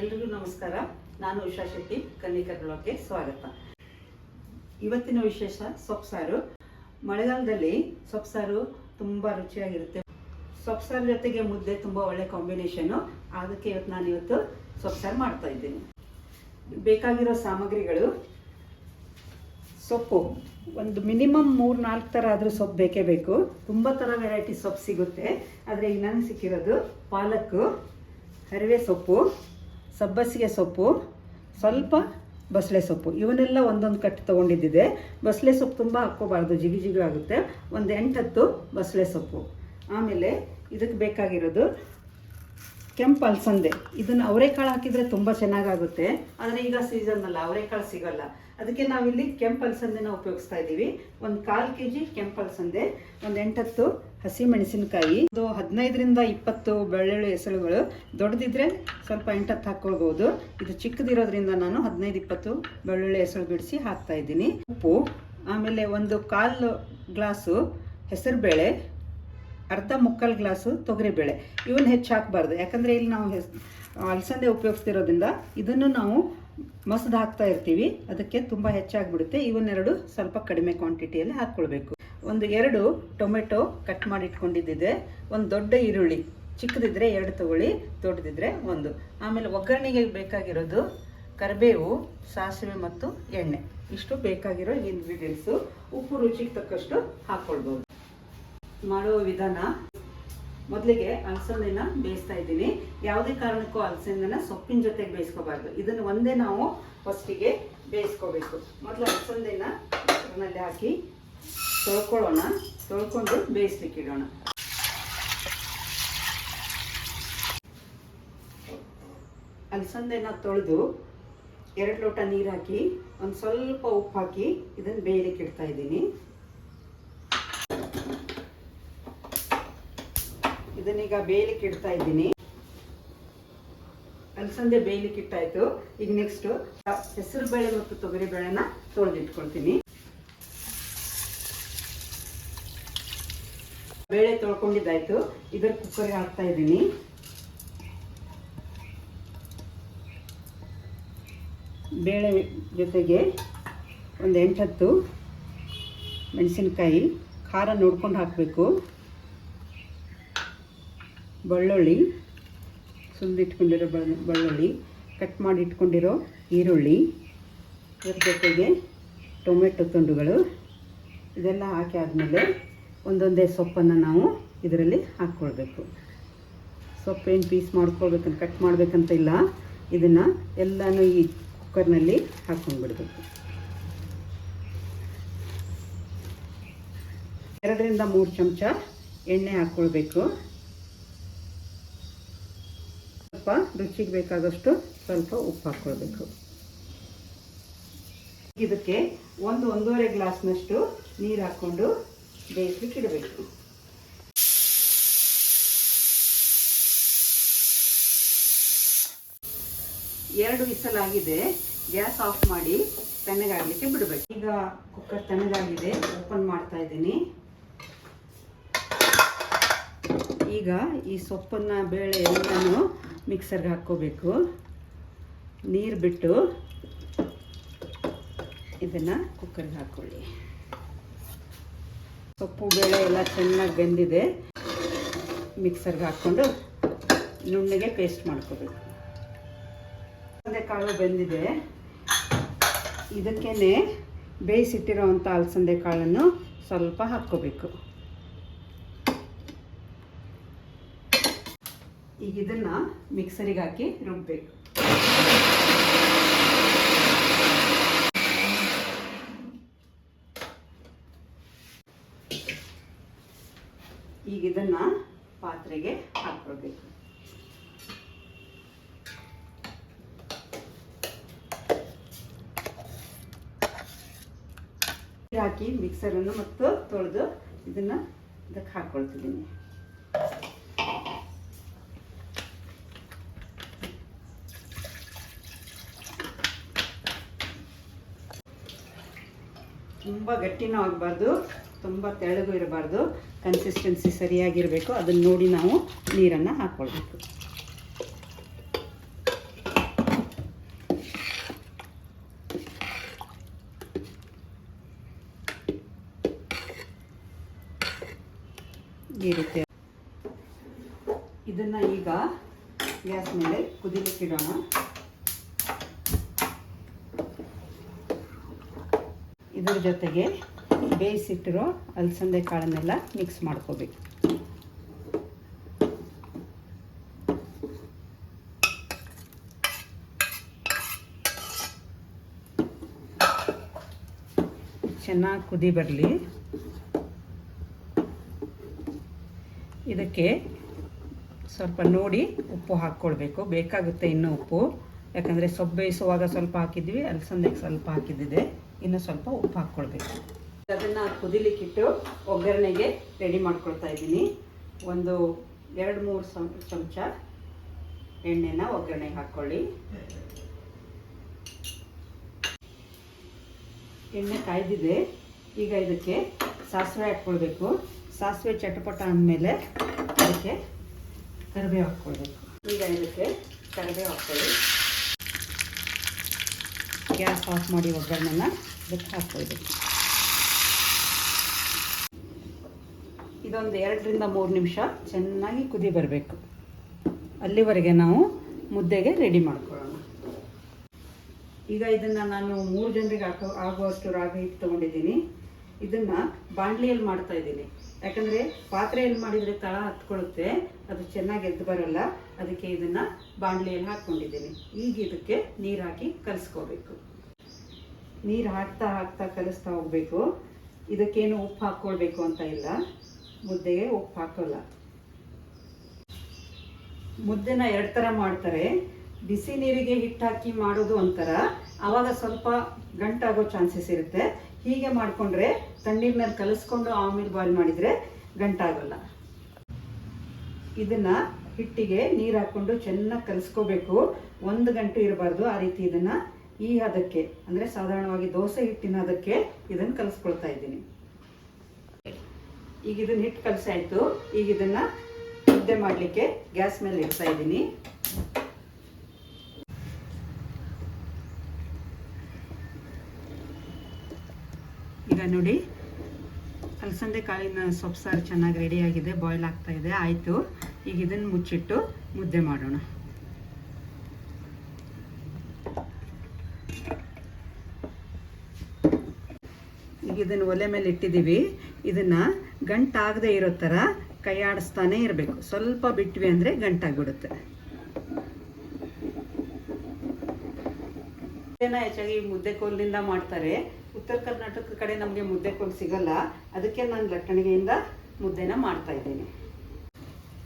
ಎಲ್ರಿಗೂ ನಮಸ್ಕಾರ. ನಾನು ಉಷಾ ಶೆಟ್ಟಿ, ಕನ್ನಿಕಾ ಬ್ಲಾಗ್ಗೆ ಸ್ವಾಗತ. ಇವತ್ತಿನ ವಿಶೇಷ ಸೊಪ್ಸಾರು. ಮಳೆಗಾಲದಲ್ಲಿ ಸೊಪ್ಸಾರು ತುಂಬ ರುಚಿಯಾಗಿರುತ್ತೆ. ಸೊಪ್ಸಾರು ಜೊತೆಗೆ ಮುದ್ದೆ ತುಂಬ ಒಳ್ಳೆ ಕಾಂಬಿನೇಷನು. ಅದಕ್ಕೆ ಇವತ್ತು ಸೊಪ್ಸಾರು ಮಾಡ್ತಾ ಇದ್ದೀನಿ. ಬೇಕಾಗಿರೋ ಸಾಮಗ್ರಿಗಳು: ಸೊಪ್ಪು ಒಂದು ಮಿನಿಮಮ್ 3-4 ಥರ ಆದರೂ ಸೊಪ್ಪು ಬೇಕೇ ಬೇಕು. ತುಂಬ ಥರ ವೆರೈಟಿ ಸೊಪ್ಪು ಸಿಗುತ್ತೆ. ಆದರೆ ಈಗ ನನಗೆ ಸಿಕ್ಕಿರೋದು ಪಾಲಕ್ಕು, ಹರಿವೆ ಸೊಪ್ಪು, ಸಬ್ಬಸಿಗೆ ಸೊಪ್ಪು, ಸ್ವಲ್ಪ ಬಸಳೆ ಸೊಪ್ಪು. ಇವನ್ನೆಲ್ಲ ಒಂದೊಂದು ಕಟ್ಟು ತೊಗೊಂಡಿದ್ದಿದೆ. ಬಸಳೆ ಸೊಪ್ಪು ತುಂಬ ಹಾಕ್ಕೋಬಾರ್ದು, ಜಿಗಿ ಆಗುತ್ತೆ. ಒಂದು 8-10 ಬಸಳೆ ಸೊಪ್ಪು. ಆಮೇಲೆ ಇದಕ್ಕೆ ಬೇಕಾಗಿರೋದು ಕೆಂಪು ಅಲಸಂದೆ. ಇದನ್ನು ಅವರೆಕಾಳು ಹಾಕಿದರೆ ತುಂಬ ಚೆನ್ನಾಗಾಗುತ್ತೆ. ಆದರೆ ಈಗ ಸೀಸನ್ ಅಲ್ಲ, ಅವರೆಕಾಳು ಸಿಗೋಲ್ಲ. ಅದಕ್ಕೆ ನಾವಿಲ್ಲಿ ಕೆಂಪು ಅಲಸಂದೆನ ಉಪಯೋಗಿಸ್ತಾ ಇದ್ದೀವಿ. ಒಂದು 1/4 kg ಕೆಂಪು ಅಲಸಂದೆ, ಒಂದು 8-10 ಹಸಿ ಮೆಣಸಿನಕಾಯಿ, ಒಂದು 15-20 ಬೆಳ್ಳುಳ್ಳಿ ಎಸಳುಗಳು. ದೊಡ್ಡದಿದ್ರೆ ಸ್ವಲ್ಪ 8-10 ಹಾಕ್ಕೊಳ್ಬೋದು. ಇದು ಚಿಕ್ಕದಿರೋದ್ರಿಂದ ನಾನು 15-20 ಬೆಳ್ಳುಳ್ಳಿ ಎಸಳು ಬಿಡಿಸಿ ಹಾಕ್ತಾ ಇದ್ದೀನಿ. ಉಪ್ಪು, ಆಮೇಲೆ ಒಂದು 1/4 ಗ್ಲಾಸು ಹೆಸರುಬೇಳೆ, ಅರ್ಧ-ಮುಕ್ಕಾಲು ಗ್ಲಾಸು ತೊಗರಿಬೇಳೆ. ಇವನ್ನ ಹೆಚ್ಚು ಹಾಕಬಾರ್ದು, ಯಾಕಂದರೆ ಇಲ್ಲಿ ನಾವು ಅಲಸಂದೆ ಉಪಯೋಗಿಸ್ತಿರೋದ್ರಿಂದ ಇದನ್ನು ನಾವು ಮಸದು ಹಾಕ್ತಾ ಇರ್ತೀವಿ. ಅದಕ್ಕೆ ತುಂಬ ಹೆಚ್ಚಾಗಿಬಿಡುತ್ತೆ. ಇವನ್ನೆರಡು ಸ್ವಲ್ಪ ಕಡಿಮೆ ಕ್ವಾಂಟಿಟಿಯಲ್ಲಿ ಹಾಕ್ಕೊಳ್ಬೇಕು. ಒಂದು 2 ಟೊಮೆಟೊ ಕಟ್ ಮಾಡಿ ಇಟ್ಕೊಂಡಿದ್ದಿದೆ. ಒಂದು ದೊಡ್ಡ ಈರುಳ್ಳಿ, ಚಿಕ್ಕದಿದ್ದರೆ 2 ತಗೊಳ್ಳಿ, ದೊಡ್ಡದಿದ್ದರೆ 1. ಆಮೇಲೆ ಒಗ್ಗರಣೆಗೆ ಬೇಕಾಗಿರೋದು ಕರಿಬೇವು, ಸಾಸಿವೆ ಮತ್ತು ಎಣ್ಣೆ. ಇಷ್ಟು ಬೇಕಾಗಿರೋ ಇಂಗ್ರೀಡಿಯೆಂಟ್ಸು. ಉಪ್ಪು ರುಚಿಗೆ ತಕ್ಕಷ್ಟು ಹಾಕ್ಕೊಳ್ಬೋದು. ಮಾಡುವ ವಿಧಾನ: ಮೊದಲಿಗೆ ಅಲಸಂದೆನ ಬೇಯಿಸ್ತಾ ಇದ್ದೀನಿ. ಯಾವುದೇ ಕಾರಣಕ್ಕೂ ಅಲಸಂದೆನ ಸೊಪ್ಪಿನ ಜೊತೆಗೆ ಬೇಯಿಸ್ಕೋಬಾರ್ದು. ಇದನ್ನು ಒಂದೇ ನಾವು ಫಸ್ಟಿಗೆ ಬೇಯಿಸ್ಕೋಬೇಕು. ಮೊದಲು ಅಲಸಂದೆನ ಕುಕ್ಕರ್ನಲ್ಲಿ ಹಾಕಿ ತೊಳ್ಕೊಳ್ಳೋಣ. ತೊಳ್ಕೊಂಡು ಬೇಯಿಸ್ಲಿಕ್ಕೆ ಇಡೋಣ. ಅಲಸಂದೆನ ತೊಳೆದು 2 ಲೋಟ ನೀರು ಹಾಕಿ ಒಂದು ಸ್ವಲ್ಪ ಉಪ್ಪು ಹಾಕಿ ಇದನ್ನು ಬೇಯಲಿಕ್ಕೆ ಇಡ್ತಾ ಇದ್ದೀನಿ. ಇದನ್ನೀಗ ಬೇಯಲಿಕ್ಕೆ ಇಡ್ತಾ ಇದ್ದೀನಿ. ಅಲಸಂದೆ ಬೇಯಲಿಕ್ಕೆ ಇಟ್ಟಾಯ್ತು. ಈಗ ನೆಕ್ಸ್ಟು ಹೆಸರು ಬೇಳೆ ಮತ್ತು ತೊಗರಿ ಬೇಳೆನ ತೊಳೆದಿಟ್ಕೊಳ್ತೀನಿ. ಬೇಳೆ ತೊಳ್ಕೊಂಡಿದ್ದಾಯ್ತು. ಇದರ ಕುಕ್ಕರ್ಗೆ ಹಾಕ್ತಾ ಇದ್ದೀನಿ. ಬೇಳೆ ಜೊತೆಗೆ ಒಂದು 8-10 ಮೆಣಸಿನಕಾಯಿ, ಖಾರ ನೋಡ್ಕೊಂಡು ಹಾಕಬೇಕು. ಬೆಳ್ಳುಳ್ಳಿ, ಸುಲಿದಿಟ್ಕೊಂಡಿರೋ ಬೆಳ್ಳುಳ್ಳಿ, ಕಟ್ ಮಾಡಿ ಇಟ್ಕೊಂಡಿರೋ ಈರುಳ್ಳಿ, ಇದ್ರ ಜೊತೆಗೆ ಟೊಮೆಟೊ ತುಂಡುಗಳು. ಇದೆಲ್ಲ ಹಾಕಿ ಆದಮೇಲೆ ಒಂದೊಂದೇ ಸೊಪ್ಪನ್ನು ನಾವು ಇದರಲ್ಲಿ ಹಾಕ್ಕೊಳ್ಬೇಕು. ಸೊಪ್ಪೇನು ಪೀಸ್ ಮಾಡ್ಕೊಳ್ಬೇಕಂತ, ಕಟ್ ಮಾಡಬೇಕಂತ ಇಲ್ಲ. ಇದನ್ನು ಎಲ್ಲನೂ ಈ ಕುಕ್ಕರ್ನಲ್ಲಿ ಹಾಕ್ಕೊಂಡ್ಬಿಡ್ಬೇಕು. 2-3 ಚಮಚ ಎಣ್ಣೆ ಹಾಕ್ಕೊಳ್ಬೇಕು. ಸ್ವಲ್ಪ ರುಚಿಗೆ ಬೇಕಾದಷ್ಟು ಸ್ವಲ್ಪ ಉಪ್ಪು ಹಾಕ್ಕೊಳ್ಬೇಕು. ಇದಕ್ಕೆ 1-1.5 ಗ್ಲಾಸ್ನಷ್ಟು ನೀರು ಹಾಕ್ಕೊಂಡು ಬೇಯಿಸ್ಲಿಕ್ಕೆ ಇಡಬೇಕು. ಎರಡು ವಿಸಲಾಗಿದೆ. ಗ್ಯಾಸ್ ಆಫ್ ಮಾಡಿ ತಣ್ಣಗಾಗಲಿಕ್ಕೆ ಬಿಡಬೇಕು. ಈಗ ಕುಕ್ಕರ್ ತಣ್ಣಗಾಗಿದೆ. ಓಪನ್ ಮಾಡ್ತಾ ಇದ್ದೀನಿ. ಈಗ ಈ ಸೊಪ್ಪನ್ನು, ಬೇಳೆ ಎಲ್ಲನೂ ಮಿಕ್ಸರ್ಗೆ ಹಾಕ್ಕೋಬೇಕು. ನೀರು ಬಿಟ್ಟು ಇದನ್ನು ಕುಕ್ಕರ್ಗೆ ಹಾಕ್ಕೊಳ್ಳಿ. ಸೊಪ್ಪು ಬೇಳೆ ಎಲ್ಲ ಚೆನ್ನಾಗಿ ಬೆಂದಿದೆ. ಮಿಕ್ಸರ್ಗೆ ಹಾಕ್ಕೊಂಡು ನುಣ್ಣಗೆ ಪೇಸ್ಟ್ ಮಾಡ್ಕೋಬೇಕು. ಅಲಸಂದೆ ಕಾಳು ಬೆಂದಿದೆ. ಇದಕ್ಕೇ ಬೇಯಿಸಿಟ್ಟಿರೋವಂಥ ಅಲಸಂದೆ ಕಾಳನ್ನು ಸ್ವಲ್ಪ ಹಾಕ್ಕೋಬೇಕು. ಈಗ ಇದನ್ನು ಮಿಕ್ಸರಿಗೆ ಹಾಕಿ ರುಬ್ಬಬೇಕು. ಈಗ ಇದನ್ನು ಪಾತ್ರೆಗೆ ಹಾಕ್ಕೊಳ್ಬೇಕು. ಹಾಕಿ ಮಿಕ್ಸರನ್ನು ಮತ್ತು ತೊಳೆದು ಇದನ್ನು ಇದಕ್ಕೆ ಹಾಕ್ಕೊಳ್ತಿದ್ದೀನಿ. ತುಂಬ ಗಟ್ಟಿನೂ ಆಗಬಾರ್ದು, ತುಂಬ ತೆಳ್ಳಗೂ ಇರಬಾರ್ದು. ಕನ್ಸಿಸ್ಟೆನ್ಸಿ ಸರಿಯಾಗಿರಬೇಕು. ಅದನ್ನು ನೋಡಿ ನಾವು ನೀರನ್ನು ಹಾಕ್ಕೊಳ್ಬೇಕು. ಈ ರೀತಿ. ಇದನ್ನು ಈಗ ಗ್ಯಾಸ್ ಮೇಲೆ ಕುದಿಲಿಕ್ಕೆ ಇಡೋಣ. ಇದರ ಜೊತೆಗೆ ಬೇಯಿಸಿಟ್ಟಿರೋ ಅಲಸಂದೆ ಕಾಳನ್ನೆಲ್ಲ ಮಿಕ್ಸ್ ಮಾಡ್ಕೋಬೇಕು. ಚೆನ್ನಾಗಿ ಕುದಿ ಬರಲಿ. ಇದಕ್ಕೆ ಸ್ವಲ್ಪ ನೋಡಿ ಉಪ್ಪು ಹಾಕ್ಕೊಳ್ಬೇಕು. ಬೇಕಾಗುತ್ತೆ ಇನ್ನೂ ಉಪ್ಪು, ಯಾಕಂದರೆ ಸೊಪ್ಪು ಬೇಯಿಸುವಾಗ ಸ್ವಲ್ಪ ಹಾಕಿದ್ವಿ, ಅಲಸಂದೆಗೆ ಸ್ವಲ್ಪ ಹಾಕಿದ್ದಿದೆ. ಇನ್ನು ಸ್ವಲ್ಪ ಉಪ್ಪು ಹಾಕ್ಕೊಳ್ಬೇಕು. ಅದನ್ನು ಕುದಿಲಿಕ್ಕಿಟ್ಟು ಒಗ್ಗರಣೆಗೆ ರೆಡಿ ಮಾಡ್ಕೊಳ್ತಾ ಇದ್ದೀನಿ. ಒಂದು 2-3 ಚಮಚ ಎಣ್ಣೆನ ಒಗ್ಗರಣೆಗೆ ಹಾಕ್ಕೊಳ್ಳಿ. ಎಣ್ಣೆ ಕಾಯ್ದಿದೆ. ಈಗ ಇದಕ್ಕೆ ಸಾಸಿವೆ ಹಾಕ್ಕೊಳ್ಬೇಕು. ಸಾಸಿವೆ ಚಟಪಟ ಅಂದಮೇಲೆ ಅದಕ್ಕೆ ಕರಿಬೇವು ಹಾಕ್ಕೊಳ್ಬೇಕು. ಈಗ ಇದಕ್ಕೆ ಕರಿಬೇವು ಹಾಕ್ಕೊಳ್ಳಿ. ಗ್ಯಾಸ್ ಆಫ್ ಮಾಡಿ ಒಗ್ಗರಣೆನ ಇದಕ್ಕೆ ಹಾಕ್ಕೊಳ್ಬೇಕು. ಇದೊಂದು 2-3 ನಿಮಿಷ ಚೆನ್ನಾಗಿ ಕುದಿ ಬರಬೇಕು. ಅಲ್ಲಿವರೆಗೆ ನಾವು ಮುದ್ದೆಗೆ ರೆಡಿ ಮಾಡ್ಕೊಳ್ಳೋಣ. ಈಗ ಇದನ್ನು ನಾನು 3 ಜನರಿಗೆ ಆಗುವಷ್ಟು ರಾಗಿ ಹಿಟ್ಟು ತೊಗೊಂಡಿದ್ದೀನಿ. ಇದನ್ನು ಬಾಣಲಿಯಲ್ಲಿ ಮಾಡ್ತಾ ಇದ್ದೀನಿ. ಯಾಕಂದರೆ ಪಾತ್ರೆಯಲ್ಲಿ ಮಾಡಿದರೆ ತಳ ಹತ್ಕೊಳ್ಳುತ್ತೆ, ಅದು ಚೆನ್ನಾಗಿ ಎದ್ದು ಬರೋಲ್ಲ. ಅದಕ್ಕೆ ಇದನ್ನು ಬಾಣಲಿಯಲ್ಲಿ ಹಾಕ್ಕೊಂಡಿದ್ದೀನಿ. ಈಗ ಇದಕ್ಕೆ ನೀರು ಹಾಕಿ ಕಲಿಸ್ಕೋಬೇಕು. ನೀರು ಹಾಕ್ತಾ ಹಾಕ್ತಾ ಕಲಿಸ್ತಾ ಹೋಗಬೇಕು. ಇದಕ್ಕೇನು ಉಪ್ಪು ಹಾಕ್ಕೊಳ್ಬೇಕು ಅಂತ ಇಲ್ಲ, ಮುದ್ದೆಗೆ ಉಪ್ಪು ಹಾಕೋಲ್ಲ. ಮುದ್ದೆನ 2 ಥರ ಮಾಡ್ತಾರೆ. ಬಿಸಿ ನೀರಿಗೆ ಹಿಟ್ಟು ಹಾಕಿ ಮಾಡೋದು ಒಂಥರ, ಆವಾಗ ಸ್ವಲ್ಪ ಗಂಟಾಗೋ ಚಾನ್ಸಸ್ ಇರುತ್ತೆ. ಹೀಗೆ ಮಾಡಿಕೊಂಡ್ರೆ ತಣ್ಣೀರಿನಲ್ಲಿ ಕಲಿಸ್ಕೊಂಡು ಆಮೇಲೆ ಬಾಯ್ಲ್ ಮಾಡಿದರೆ ಗಂಟಾಗಲ್ಲ. ಇದನ್ನು ಹಿಟ್ಟಿಗೆ ನೀರು ಹಾಕ್ಕೊಂಡು ಚೆನ್ನಾಗಿ ಕಲಿಸ್ಕೋಬೇಕು. 1 ಗಂಟು ಇರಬಾರ್ದು. ಆ ರೀತಿ ಇದನ್ನು ಈ ಹದಕ್ಕೆ, ಅಂದರೆ ಸಾಧಾರಣವಾಗಿ ದೋಸೆ ಹಿಟ್ಟಿನ ಹದಕ್ಕೆ ಇದನ್ನು ಕಲಿಸ್ಕೊಳ್ತಾ ಇದ್ದೀನಿ. ಈಗ ಇದನ್ನು ಹಿಟ್ಟು ಕಲಿಸಾಯಿತು. ಈಗ ಇದನ್ನು ಮುದ್ದೆ ಮಾಡಲಿಕ್ಕೆ ಗ್ಯಾಸ್ ಮೇಲೆ ಇಡ್ತಾ ಇದ್ದೀನಿ. ಈಗ ನೋಡಿ, ಅಲಸಂದೆ ಕಾಳಿನ ಸೊಪ್ಪು ಸಾರು ಚೆನ್ನಾಗಿ ರೆಡಿಯಾಗಿದೆ, ಬಾಯ್ಲ್ ಆಗ್ತಾ ಇದೆ. ಆಯಿತು. ಈಗ ಇದನ್ನು ಮುಚ್ಚಿಟ್ಟು ಮುದ್ದೆ ಮಾಡೋಣ. ಈಗ ಇದನ್ನು ಒಲೆ ಮೇಲೆ ಇಟ್ಟಿದ್ದೀವಿ. ಇದನ್ನು ಗಂಟಾಗದೆ ಇರೋ ಥರ ಕೈ ಆಡಿಸ್ತಾನೆ ಇರಬೇಕು. ಸ್ವಲ್ಪ ಬಿಟ್ವಿ ಅಂದರೆ ಗಂಟಾಗ್ಬಿಡುತ್ತೆ. ಹೆಚ್ಚಾಗಿ ಮುದ್ದೆ ಕೋಲಿನಿಂದ ಮಾಡ್ತಾರೆ. ಉತ್ತರ ಕರ್ನಾಟಕದ ಕಡೆ ನಮಗೆ ಮುದ್ದೆ ಕೋಲು ಸಿಗಲ್ಲ. ಅದಕ್ಕೆ ನಾನು ಲಟ್ಟಣಿಗೆಯಿಂದ ಮುದ್ದೆನ ಮಾಡ್ತಾ ಇದ್ದೀನಿ.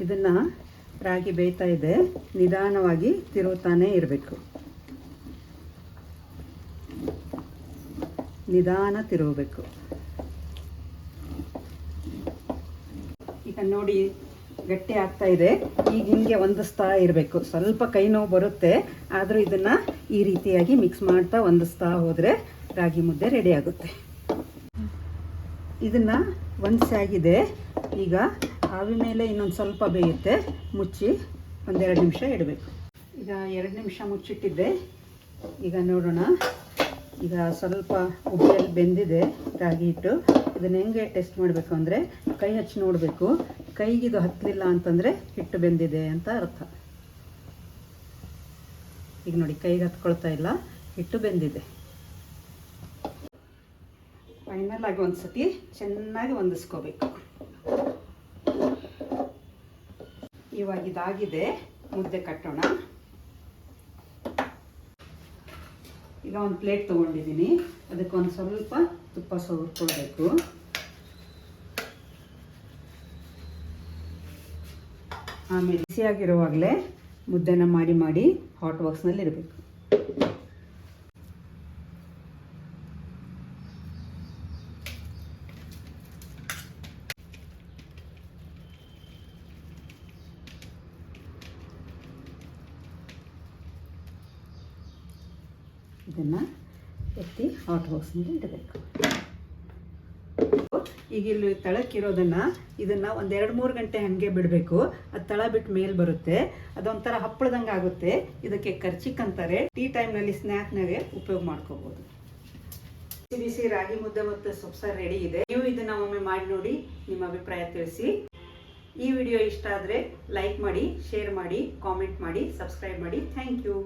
ಇದನ್ನು ರಾಗಿ ಬೇಯ್ತಾ ಇದೆ. ನಿಧಾನವಾಗಿ ತಿರುಗುತ್ತಾನೆ ಇರಬೇಕು. ನಿಧಾನ ತಿರುಗಬೇಕು. ಈಗ ನೋಡಿ, ಗಟ್ಟಿ ಆಗ್ತಾ ಇದೆ. ಈಗ ಹಿಂಗೆ ಹೊಂದಿಸ್ತಾ ಇರಬೇಕು. ಸ್ವಲ್ಪ ಕೈ ನೋವು ಬರುತ್ತೆ, ಆದರೂ ಇದನ್ನು ಈ ರೀತಿಯಾಗಿ ಮಿಕ್ಸ್ ಮಾಡ್ತಾ ಹೊಂದಿಸ್ತಾ ಹೋದರೆ ರಾಗಿ ಮುದ್ದೆ ರೆಡಿ ಆಗುತ್ತೆ. ಇದನ್ನು ಹೊಂದಿಸಾಗಿದೆ. ಈಗ ಆವಿ ಮೇಲೆ ಇನ್ನೊಂದು ಸ್ವಲ್ಪ ಬೇಯುತ್ತೆ. ಮುಚ್ಚಿ 1-2 ನಿಮಿಷ ಇಡಬೇಕು. ಈಗ 2 ನಿಮಿಷ ಮುಚ್ಚಿಟ್ಟಿದ್ದೆ. ಈಗ ನೋಡೋಣ. ಈಗ ಸ್ವಲ್ಪ ಉಬ್ಬಿಯಲ್ಲಿ ಬೆಂದಿದೆ ರಾಗಿ ಹಿಟ್ಟು. ಇದನ್ನು ಹೆಂಗೆ ಟೆಸ್ಟ್ ಮಾಡಬೇಕು ಅಂದರೆ ಕೈ ಹಚ್ಚಿ ನೋಡಬೇಕು. ಕೈಗಿದು ಹತ್ತಲಿಲ್ಲ ಅಂತಂದರೆ ಹಿಟ್ಟು ಬೆಂದಿದೆ ಅಂತ ಅರ್ಥ. ಈಗ ನೋಡಿ, ಕೈಗೆ ಹತ್ಕೊಳ್ತಾ ಇಲ್ಲ, ಹಿಟ್ಟು ಬೆಂದಿದೆ. ಫೈನಲ್ ಆಗಿ ಒಂದು ಸತಿ ಚೆನ್ನಾಗಿ ಹೊಂದಿಸ್ಕೋಬೇಕು. ಇವಾಗ ಇದಾಗಿದೆ. ಮುದ್ದೆ ಕಟ್ಟೋಣ. ಈಗ ಒಂದು ಪ್ಲೇಟ್ ತೊಗೊಂಡಿದ್ದೀನಿ. ಅದಕ್ಕೊಂದು ಸ್ವಲ್ಪ ತುಪ್ಪ ಸವರ್ಕೊಳ್ಬೇಕು. ಆಮೇಲೆ ಬಿಸಿಯಾಗಿರುವಾಗಲೇ ಮುದ್ದೆನ ಮಾಡಿ ಹಾಟ್ ಬಾಕ್ಸ್ನಲ್ಲಿ ಇರಬೇಕು. ಇದನ್ನು ಎತ್ತಿ ಹಾಟ್ ಬಾಕ್ಸ್ನಲ್ಲಿ ಇಡಬೇಕು. ಈಗ ಇಲ್ಲಿ ತಳಕ್ಕಿರೋದನ್ನು ಇದನ್ನು ಒಂದು 2-3 ಗಂಟೆ ಹಾಗೆ ಬಿಡಬೇಕು. ಅದು ತಳ ಬಿಟ್ಟು ಮೇಲೆ ಬರುತ್ತೆ. ಅದೊಂಥರ ಹಪ್ಪಳದಂಗೆ ಆಗುತ್ತೆ. ಇದಕ್ಕೆ ಕರ್ಚಿಕ್ ಅಂತಾರೆ. ಟೀ ಟೈಮ್ನಲ್ಲಿ ಸ್ನ್ಯಾಕ್ನಾಗೆ ಉಪಯೋಗ ಮಾಡ್ಕೋಬೋದು. ಬಿಸಿ ರಾಗಿ ಮುದ್ದೆ ಮತ್ತು ಸೊಪ್ಪು ಸಾರು ರೆಡಿ ಇದೆ. ನೀವು ಇದನ್ನು ಒಮ್ಮೆ ಮಾಡಿ ನೋಡಿ, ನಿಮ್ಮ ಅಭಿಪ್ರಾಯ ತಿಳಿಸಿ. ಈ ವಿಡಿಯೋ ಇಷ್ಟ ಆದರೆ ಲೈಕ್ ಮಾಡಿ, ಶೇರ್ ಮಾಡಿ, ಕಾಮೆಂಟ್ ಮಾಡಿ, ಸಬ್ಸ್ಕ್ರೈಬ್ ಮಾಡಿ. Thank you.